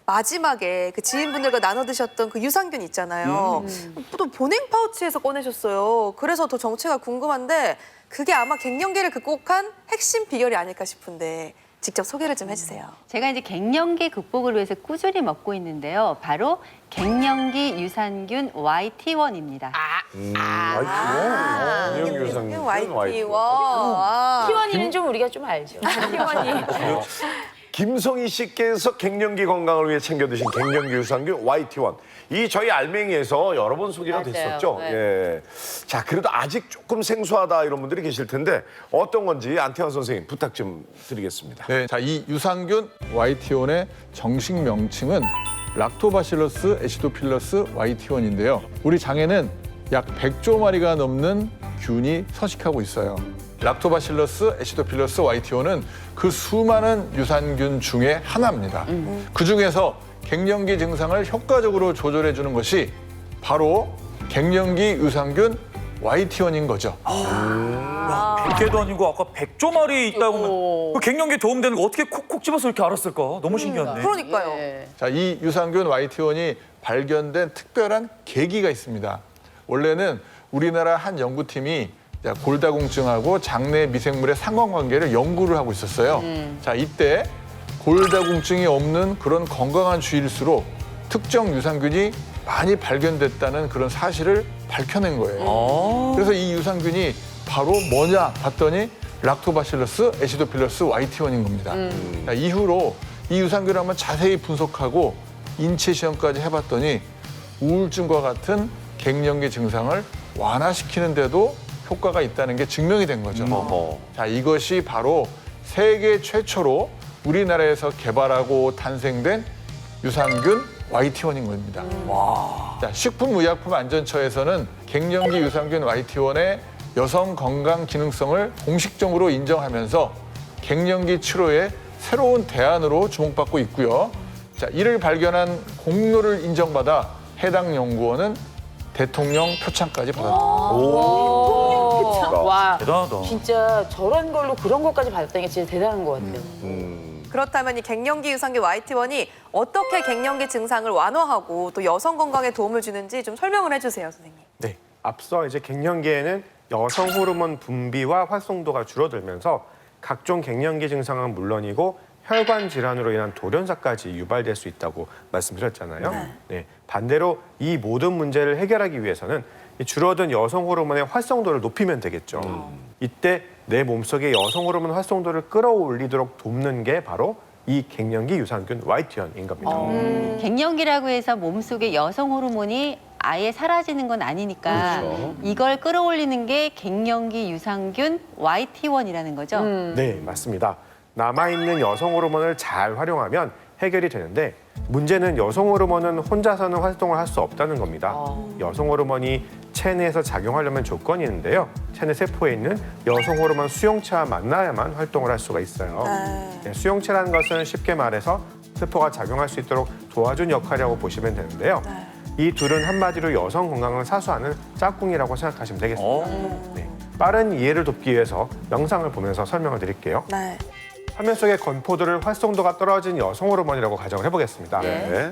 마지막에 그 지인분들과 나눠 드셨던 그 유산균 있잖아요. 또 보냉 파우치에서 꺼내셨어요. 그래서 더 정체가 궁금한데 그게 아마 갱년기를 극복한 핵심 비결이 아닐까 싶은데 직접 소개를 좀 해주세요. 제가 이제 갱년기 극복을 위해서 꾸준히 먹고 있는데요. 바로 갱년기 유산균 YT1입니다. 갱년기 유산균 YT1. T1이는 좀 우리가 좀 알죠. T1이. 김성희 씨께서 갱년기 건강을 위해 챙겨 드신 갱년기 유산균 YT1. 이 저희 알맹이에서 여러 번 소개가 맞아요. 됐었죠. 네. 예. 자, 그래도 아직 조금 생소하다 이런 분들이 계실 텐데 어떤 건지 안태환 선생님 부탁 좀 드리겠습니다. 네, 자, 이 유산균 YT1의 정식 명칭은 락토바실러스 애시도필러스 YT1인데요. 우리 장에는 약 100조 마리가 넘는 균이 서식하고 있어요. 락토바실러스 애시도필러스 YT1은 그 수많은 유산균 중에 하나입니다. 그중에서 갱년기 증상을 효과적으로 조절해 주는 것이 바로 갱년기 유산균 YT1인 거죠. 100개도 아니고 아까 100조 마리 있다고 하면 그 갱년기에 도움되는 거 어떻게 콕콕 집어서 이렇게 알았을까? 너무 신기한데. 그러니까요. 예. 자, 이 유산균 YT1이 발견된 특별한 계기가 있습니다. 원래는 우리나라 한 연구팀이 골다공증하고 장내 미생물의 상관관계를 연구를 하고 있었어요. 자, 이때 골다공증이 없는 그런 건강한 주일수록 특정 유산균이 많이 발견됐다는 그런 사실을 밝혀낸 거예요. 그래서 이 유산균이 바로 뭐냐 봤더니 락토바실러스 애시도필러스 YT1인 겁니다. 자, 이후로 이 유산균을 한번 자세히 분석하고 인체 시험까지 해봤더니 우울증과 같은 갱년기 증상을 완화시키는 데도 효과가 있다는 게 증명이 된 거죠. 자, 이것이 바로 세계 최초로 우리나라에서 개발하고 탄생된 유산균 YT1인 겁니다. 자, 식품의약품안전처에서는 갱년기 유산균 YT1의 여성 건강 기능성을 공식적으로 인정하면서 갱년기 치료의 새로운 대안으로 주목받고 있고요. 자, 이를 발견한 공로를 인정받아 해당 연구원은 대통령 표창까지 받았습니다. 와, 대단하다. 진짜 저런 걸로 그런 것까지 받았다는 게 진짜 대단한 것 같아요. 그렇다면 이 갱년기 유산균 YT1이 어떻게 갱년기 증상을 완화하고 또 여성 건강에 도움을 주는지 좀 설명을 해주세요, 선생님. 네, 앞서 이제 갱년기에는 여성 호르몬 분비와 활성도가 줄어들면서 각종 갱년기 증상은 물론이고 혈관 질환으로 인한 돌연사까지 유발될 수 있다고 말씀드렸잖아요. 네, 반대로 이 모든 문제를 해결하기 위해서는 이 줄어든 여성 호르몬의 활성도를 높이면 되겠죠. 이때 내 몸속의 여성 호르몬 활성도를 끌어올리도록 돕는 게 바로 이 갱년기 유산균 YT1인 겁니다. 갱년기라고 해서 몸속에 여성 호르몬이 아예 사라지는 건 아니니까 이걸 끌어올리는 게 갱년기 유산균 YT1이라는 거죠. 네, 맞습니다. 남아있는 여성 호르몬을 잘 활용하면 해결이 되는데 문제는 여성 호르몬은 혼자서는 활동을 할 수 없다는 겁니다. 여성 호르몬이 체내에서 작용하려면 조건이 있는데요. 체내 세포에 있는 여성 호르몬 수용체와 만나야만 활동을 할 수가 있어요. 네, 수용체라는 것은 쉽게 말해서 세포가 작용할 수 있도록 도와준 역할이라고 보시면 되는데요. 이 둘은 한마디로 여성 건강을 사수하는 짝꿍이라고 생각하시면 되겠습니다. 네, 빠른 이해를 돕기 위해서 영상을 보면서 설명을 드릴게요. 네. 화면 속의 건포도를 활성도가 떨어진 여성 호르몬이라고 가정을 해보겠습니다. 네.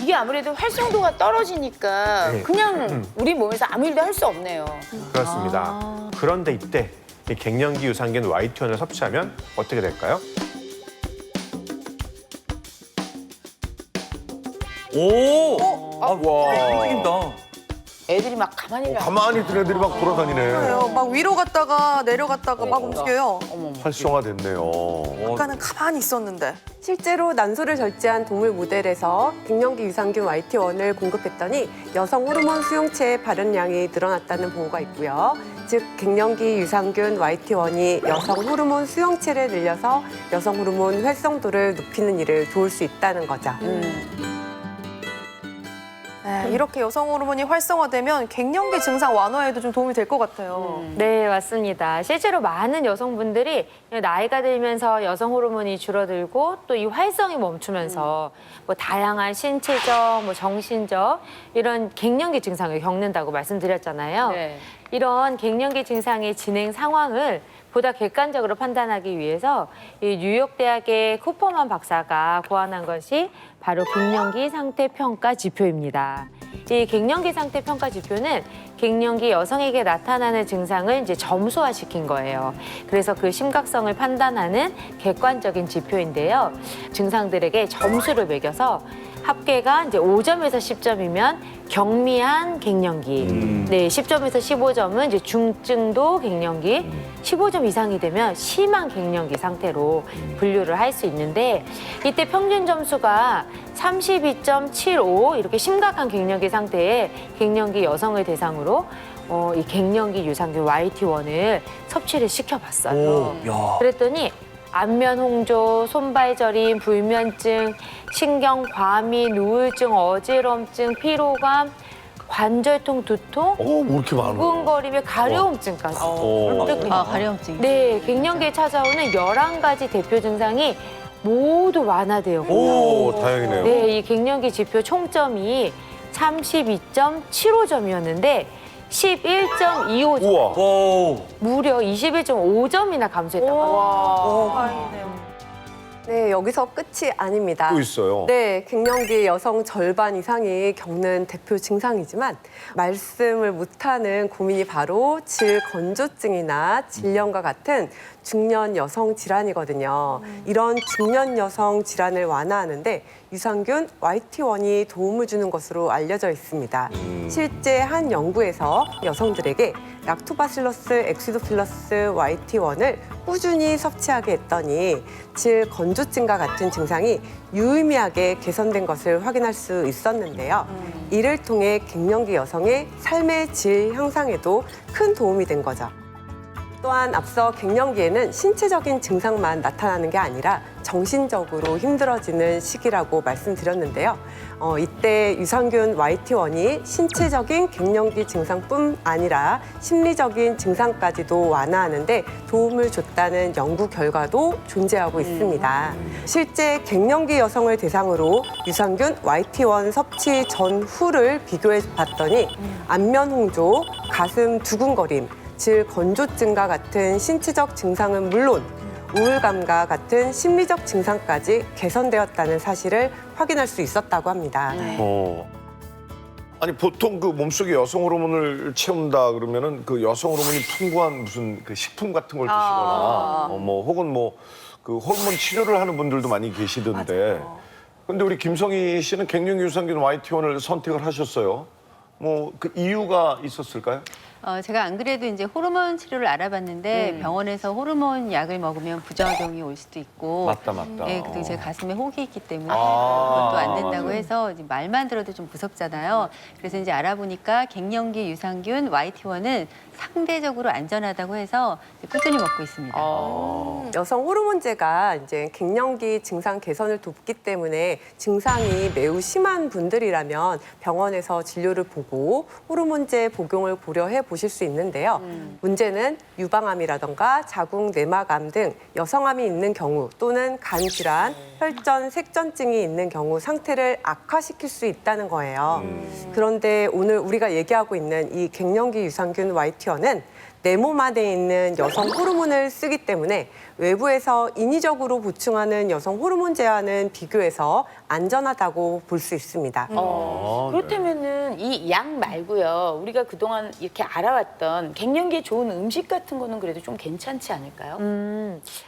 이게 아무래도 활성도가 떨어지니까 네. 그냥 우리 몸에서 아무 일도 할 수 없네요. 그렇습니다. 그런데 이때 이 갱년기 유산균 YT1을 섭취하면 어떻게 될까요? 오! 아, 와. 움직인다. 애들이 막 가만히 가만히 있던 애들이 막 돌아다니네. 그래요. 막 위로 갔다가 내려갔다가 막 움직여요. 활성화됐네요. 아까는 가만히 있었는데. 실제로 난소를 절제한 동물 모델에서 갱년기 유산균 YT1을 공급했더니 여성 호르몬 수용체의 발현량이 늘어났다는 보고가 있고요. 즉 갱년기 유산균 YT1이 여성 호르몬 수용체를 늘려서 여성 호르몬 활성도를 높이는 일을 도울 수 있다는 거죠. 네, 이렇게 여성 호르몬이 활성화되면 갱년기 증상 완화에도 좀 도움이 될 것 같아요. 네, 맞습니다. 실제로 많은 여성분들이 나이가 들면서 여성 호르몬이 줄어들고 또 이 활성이 멈추면서 뭐 다양한 신체적, 뭐 정신적 이런 갱년기 증상을 겪는다고 말씀드렸잖아요. 네. 이런 갱년기 증상의 진행 상황을 보다 객관적으로 판단하기 위해서 이 뉴욕 대학의 쿠퍼만 박사가 고안한 것이 바로 갱년기 상태 평가 지표입니다. 이 갱년기 상태 평가 지표는 갱년기 여성에게 나타나는 증상을 이제 점수화시킨 거예요. 그래서 그 심각성을 판단하는 객관적인 지표인데요. 증상들에게 점수를 매겨서 합계가 이제 5점에서 10점이면 경미한 갱년기, 네, 10점에서 15점은 이제 중증도 갱년기, 15점 이상이 되면 심한 갱년기 상태로 분류를 할 수 있는데 이때 평균 점수가 32.75 이렇게 심각한 갱년기 상태의 갱년기 여성을 대상으로 이 갱년기 유산균 YT1을 섭취를 시켜봤어요. 그랬더니 안면 홍조, 손발 저림, 불면증, 신경 과민, 우울증, 어지럼증, 피로감, 관절통, 두통, 뭐 이렇게 많아. 두근거림에 가려움증까지. 가려움증. 네, 갱년기에 찾아오는 11가지 대표 증상이 모두 완화되었고 오, 다행이네요. 네, 이 갱년기 지표 총점이 32.75점이었는데 11.25점, 우와. 오. 무려 21.5점이나 감소했다고 합니다. 네, 여기서 끝이 아닙니다. 또 있어요. 네, 갱년기 여성 절반 이상이 겪는 대표 증상이지만 말씀을 못하는 고민이 바로 질건조증이나 질염과 같은 중년 여성 질환이거든요. 이런 중년 여성 질환을 완화하는데 유산균 YT1이 도움을 주는 것으로 알려져 있습니다. 실제 한 연구에서 여성들에게 락토바실러스 엑시도필러스 YT1을 꾸준히 섭취하게 했더니 질건조증과 같은 증상이 유의미하게 개선된 것을 확인할 수 있었는데요. 이를 통해 갱년기 여성의 삶의 질 향상에도 큰 도움이 된 거죠. 또한 앞서 갱년기에는 신체적인 증상만 나타나는 게 아니라 정신적으로 힘들어지는 시기라고 말씀드렸는데요. 이때 유산균 YT1이 신체적인 갱년기 증상뿐 아니라 심리적인 증상까지도 완화하는데 도움을 줬다는 연구 결과도 존재하고 있습니다. 실제 갱년기 여성을 대상으로 유산균 YT1 섭취 전후를 비교해 봤더니 안면 홍조, 가슴 두근거림, 질건조증과 같은 신체적 증상은 물론 우울감과 같은 심리적 증상까지 개선되었다는 사실을 확인할 수 있었다고 합니다. 아니 보통 그 몸속에 여성 호르몬을 채운다 그러면은 그 여성 호르몬이 풍부한 무슨 그 식품 같은 걸 드시거나 뭐 혹은 뭐 그 호르몬 치료를 하는 분들도 많이 계시던데. 근데 우리 김성희 씨는 갱년기 유산균 YT1을 선택을 하셨어요. 뭐 그 이유가 있었을까요? 제가 안 그래도 이제 호르몬 치료를 알아봤는데 병원에서 호르몬 약을 먹으면 부작용이 올 수도 있고 맞다. 네, 그리고 제 가슴에 혹이 있기 때문에 아. 그것도 안 된다고 해서 이제 말만 들어도 좀 무섭잖아요. 그래서 이제 알아보니까 갱년기 유산균 YT1은 상대적으로 안전하다고 해서 꾸준히 먹고 있습니다. 여성 호르몬제가 이제 갱년기 증상 개선을 돕기 때문에 증상이 매우 심한 분들이라면 병원에서 진료를 보고 호르몬제 복용을 고려해 보실 수 있는데요. 문제는 유방암이라던가 자궁 내막암 등 여성암이 있는 경우 또는 간 질환, 혈전, 색전증이 있는 경우 상태를 악화시킬 수 있다는 거예요. 그런데 오늘 우리가 얘기하고 있는 이 갱년기 유산균 YT1은 내 몸 안에 있는 여성 호르몬을 쓰기 때문에 외부에서 인위적으로 보충하는 여성 호르몬제와는 비교해서 안전하다고 볼 수 있습니다. 그렇다면은 이 약 말고요. 우리가 그동안 이렇게 알아왔던 갱년기에 좋은 음식 같은 거는 그래도 좀 괜찮지 않을까요?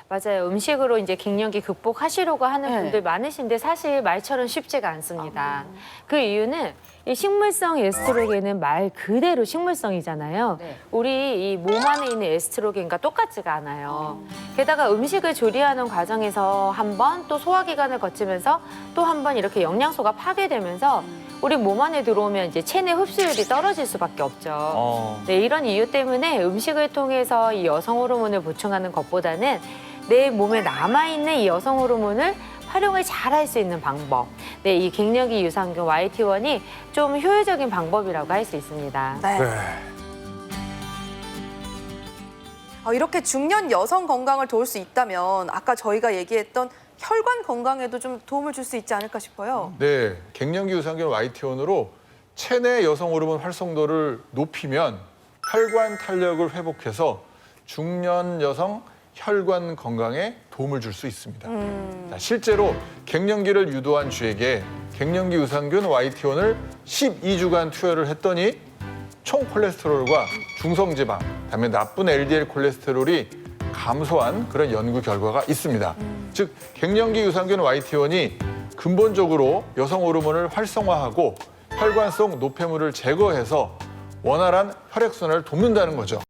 맞아요. 음식으로 이제 갱년기 극복하시려고 하는 네. 분들 많으신데 사실 말처럼 쉽지가 않습니다. 그 이유는 이 식물성 에스트로겐은 말 그대로 식물성이잖아요. 네. 우리 이 몸 안에 있는 에스트로겐과 똑같지가 않아요. 게다가 음식을 조리하는 과정에서 한 번 또 소화기관을 거치면서 또 한 번 이렇게 영양소가 파괴되면서 우리 몸 안에 들어오면 이제 체내 흡수율이 떨어질 수밖에 없죠. 네, 이런 이유 때문에 음식을 통해서 이 여성 호르몬을 보충하는 것보다는 내 몸에 남아있는 이 여성 호르몬을 활용을 잘 할 수 있는 방법. 네, 이 갱년기 유산균 YT1이 좀 효율적인 방법이라고 할 수 있습니다. 이렇게 중년 여성 건강을 도울 수 있다면 아까 저희가 얘기했던 혈관 건강에도 좀 도움을 줄 수 있지 않을까 싶어요. 네, 갱년기 유산균 YT1으로 체내 여성 호르몬 활성도를 높이면 혈관 탄력을 회복해서 중년 여성 혈관 건강에 도움을 줄 수 있습니다. 자, 실제로 갱년기를 유도한 쥐에게 갱년기 유산균 YT1을 12주간 투여를 했더니 총 콜레스테롤과 중성지방, 그다음에 나쁜 LDL 콜레스테롤이 감소한 그런 연구 결과가 있습니다. 즉 갱년기 유산균 YT1이 근본적으로 여성 호르몬을 활성화하고 혈관 속 노폐물을 제거해서 원활한 혈액순환을 돕는다는 거죠.